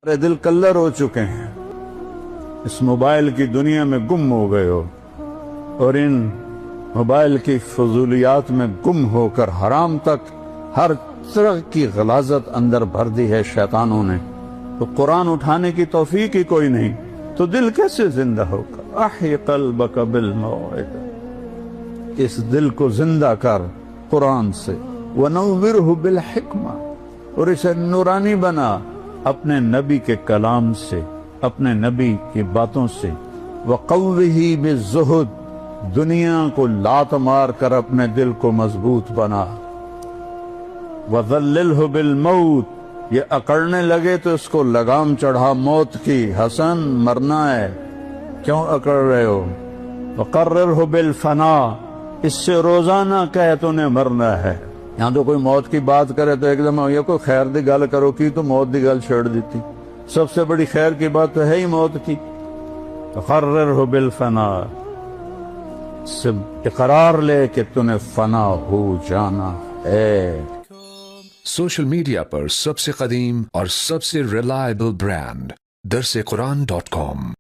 میرے دل کلر ہو چکے ہیں، اس موبائل کی دنیا میں گم ہو گئے ہو، اور ان موبائل کی فضولیات میں گم ہو کر حرام تک ہر طرح کی غلاظت اندر بھر دی ہے شیطانوں نے، تو قرآن اٹھانے کی توفیق ہی کوئی نہیں، تو دل کیسے زندہ ہوگا؟ احی قلبک بالموعظہ، اس دل کو زندہ کر قرآن سے، ونورہ بالحکمہ، اور اسے نورانی بنا اپنے نبی کے کلام سے، اپنے نبی کی باتوں سے، وقوہ بالزہد، دنیا کو لات مار کر اپنے دل کو مضبوط بنا، وذللہ بالموت، یہ اکڑنے لگے تو اس کو لگام چڑھا موت کی، حسن مرنا ہے کیوں اکڑ رہے ہو؟ وقررہ بالفنا، اس سے روزانہ کہے تو نے مرنا ہے، یہاں تو کوئی موت کی بات کرے تو ایک دم یہ کوئی خیر دی گل کرو کی تو موت دی گل چھیڑ دیتی، سب سے بڑی خیر کی بات تو ہے ہی موت کی۔ وقررہ بالفنا، سے اقرار لے کہ تو نے فنا ہو جانا ہے۔ سوشل میڈیا پر سب سے قدیم اور سب سے ریلائبل برانڈ درسقرآن.com